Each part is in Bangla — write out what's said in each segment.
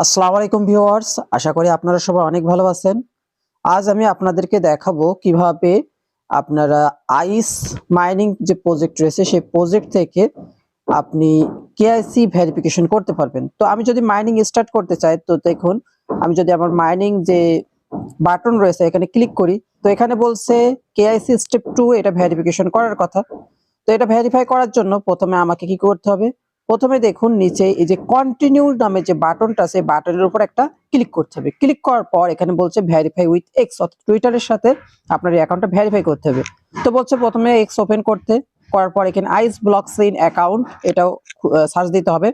আসসালামু আলাইকুম ভিউয়ার্স, আশা করি আপনারা সবাই অনেক ভালো আছেন। আজ আমি আপনাদেরকে দেখাবো কিভাবে আপনারা আইস মাইনিং যে প্রজেক্ট রয়েছে সেই প্রজেক্ট থেকে আপনি কেআইসি ভেরিফিকেশন করতে পারবেন। তো আমি যদি মাইনিং স্টার্ট করতে চাই, তো দেখুন আমি যদি আমার মাইনিং যে বাটন রয়েছে এখানে ক্লিক করি, তো এখানে বলছে কেআইসি স্টেপ 2 এটা ভেরিফিকেশন করার কথা। তো এটা ভেরিফাই করার জন্য প্রথমে আমাকে কি করতে হবে? প্রথমে দেখুন নিচে এই যে কন্টিনিউ নামে যে বাটনটা আছে, বাটনের উপর একটা ক্লিক করতে হবে। ক্লিক করার পর এখানে বলছে ভেরিফাই উইথ এক্স, অর্থাৎ টুইটারের সাথে আপনার এই অ্যাকাউন্টটা ভেরিফাই করতে হবে। তো বলছে প্রথমে এক্স ওপেন করতে, করার পর এখানে আইস ব্লকচেইন অ্যাকাউন্ট এটাও সার্চ দিতে হবে।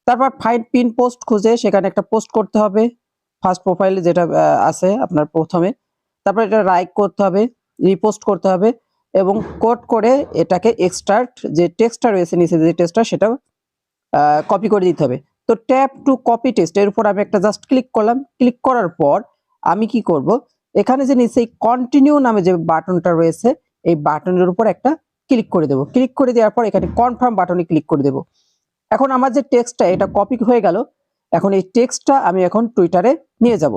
তারপর ফাইন্ড পিন পোস্ট খুঁজে সেখানে একটা পোস্ট করতে হবে, ফার্স্ট প্রোফাইলে যেটা আছে আপনার প্রথমে। তারপর এটা লাইক করতে হবে, রিপোস্ট করতে হবে এবং কোড করে এটাকে এক্সট্রাক্ট যে টেক্সটটা রয়েছে নিচে যে টেক্সটটা সেটা কপি করে দিতে হবে। তো ট্যাপ টু কপি টেক্সট এর উপর আমি একটা জাস্ট ক্লিক করলাম। ক্লিক করার পর আমি কি করব, এখানে যে নিচে কন্টিনিউ নামে যে বাটনটা রয়েছে এই বাটনের উপর একটা ক্লিক করে দেব। ক্লিক করে দেওয়ার পর এখানে কনফার্ম বাটনে ক্লিক করে দেব। এখন আমার যে টেক্সটটা এটা কপি হয়ে গেল। এখন এই টেক্সটটা আমি এখন টুইটারে নিয়ে যাব।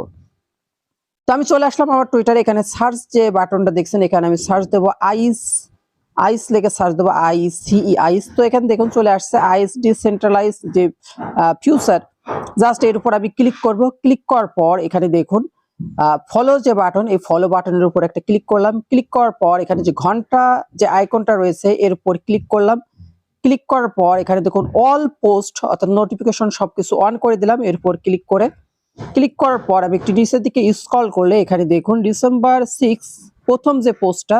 তো আমি চলে আসলাম আমার টুইটারে, এখানে সার্চ যে বাটনটা দেখছেন এখানে আমি সার্চ দেবো আইস, আইস লিখে সার্চ দেবো আইসিই আইস। তো এখানে দেখুন চলে আসছে আইস ডিসেন্ট্রালাইজ যে ফিউচার। জাস্ট এর উপর আমি ক্লিক করব। ক্লিক করার পর এখানে দেখুন ফলো যে বাটন, এই ফলো বাটনের উপর একটা ক্লিক করলাম। ক্লিক করার পর এখানে যে ঘন্টা যে আইকনটা রয়েছে এর উপর ক্লিক করলাম। ক্লিক করার পর এখানে দেখুন অল পোস্ট অর্থাৎ নোটিফিকেশন সবকিছু অন করে দিলাম। এরপর ক্লিক করার পর আমি একটু নিচের দিকে স্ক্রল করলে এখানে দেখুন ডিসেম্বর 6 প্রথম যে পোস্টটা,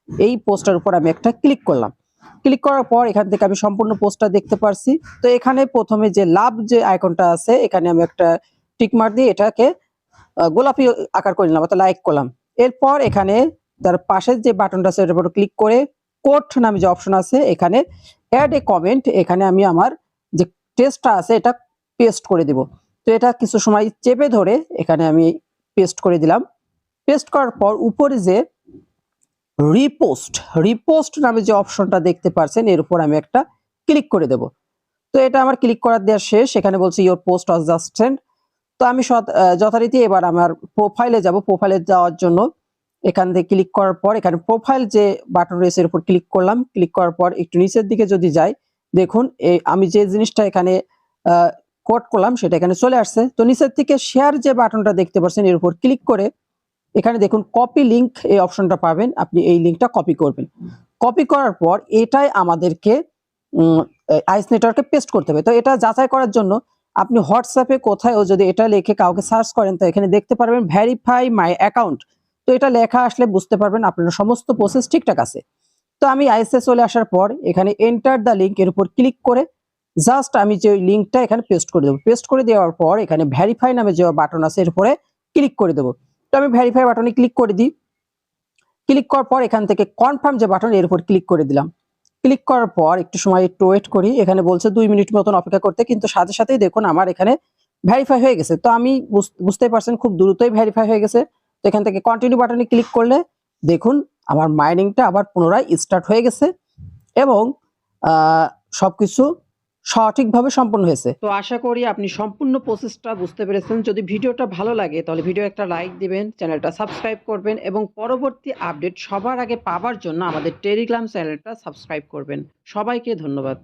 এই পোস্টার উপর আমি একটা ক্লিক করলাম। ক্লিক করার পর এখান থেকে আমি সম্পূর্ণ পোস্টটা দেখতে পারছি। তো এখানে প্রথমে যে লাভ যে আইকনটা আছে এখানে আমি একটা টিক মার দিয়ে এটাকে গোলাপি আকার করে নিলাম অর্থাৎ লাইক করলাম। এরপর এখানে তার পাশের যে বাটনটা আছে এটার উপর ক্লিক করে কোড নামে যে অপশন আছে এখানে অ্যাড এ কমেন্ট, এখানে আমি আমার যে টেক্সটটা আছে এটা পেস্ট করে দিব। তো এটা কিছু সময় চেপে ধরে এখানে আমি পেস্ট করে দিলাম। পেস্ট করার পর উপরে যে রিপোস্ট, রিপোস্ট নামে যে অপশনটা দেখতে পাচ্ছেন এর উপর আমি একটা ক্লিক করে দেব। তো এটা আমার ক্লিক করার দেওয়া শেষ। এখানে বলছে your post was just send. তো আমি যথারীতি এবার আমার প্রোফাইলে যাব। প্রোফাইলে যাওয়ার জন্য এখান থেকে ক্লিক করার পর এখানে প্রোফাইল যে বাটন রয়েছে এর উপর ক্লিক করলাম। ক্লিক করার পর একটু নিচের দিকে যদি যাই দেখুন আমি যে জিনিসটা এখানে কোড করলাম সেটা এখানে চলে আসছে। তো নিচের থেকে শেয়ার যে বাটনটা দেখতে পাচ্ছেন এর উপর ক্লিক করে এখানে দেখুন কপি লিংক এই অপশনটা পাবেন, আপনি এই লিংকটা কপি করবেন। কপি করার পর এটাই আমাদেরকে আইস নেটওয়ার্কে পেস্ট করতে হবে। তো এটা যাচাই করার জন্য আপনি হোয়াটসঅ্যাপে কোথাও যদি এটা লিখে কাউকে সার্চ করেন তো এখানে দেখতে পারবেন ভেরিফাই মাই অ্যাকাউন্ট। তো এটা লেখা আসলে বুঝতে পারবেন আপনার সমস্ত প্রসেস ঠিকঠাক আছে। তো আমি আইসে চলে আসার পর এখানে এন্টার দ্য লিঙ্ক এর উপর ক্লিক করে জাস্ট আমি যে লিঙ্কটা এখানে পেস্ট করে দেবো। পেস্ট করে দেওয়ার পর এখানে ভেরিফাই নামে যে বাটন আছে এর উপরে ক্লিক করে দেবো। তো আমি ভেরিফাই বাটনে ক্লিক করে দিই। ক্লিক করার পর এখান থেকে কনফার্ম যে বাটন এর উপর ক্লিক করে দিলাম। ক্লিক করার পর একটু সময় একটু ওয়েট করি। এখানে বলছে 2 মিনিট মতন অপেক্ষা করতে, কিন্তু সাথে সাথেই দেখুন আমার এখানে ভেরিফাই হয়ে গেছে। তো আমি বুঝতেই পারছেন খুব দ্রুতই ভেরিফাই হয়ে গেছে। তো এখান থেকে কন্টিনিউ বাটনে ক্লিক করলে দেখুন আমার মাইনিংটা আবার পুনরায় স্টার্ট হয়ে গেছে এবং সবকিছু সঠিকভাবে সম্পন্ন হয়েছে। তো আশা করি আপনি সম্পূর্ণ প্রসেসটা বুঝতে পেরেছেন। যদি ভিডিওটা ভালো লাগে তাহলে ভিডিও একটা লাইক দিবেন, চ্যানেলটা সাবস্ক্রাইব করবেন এবং পরবর্তী আপডেট সবার আগে পাওয়ার জন্য আমাদের টেলিগ্রাম চ্যানেলটা সাবস্ক্রাইব করবেন। সবাইকে ধন্যবাদ।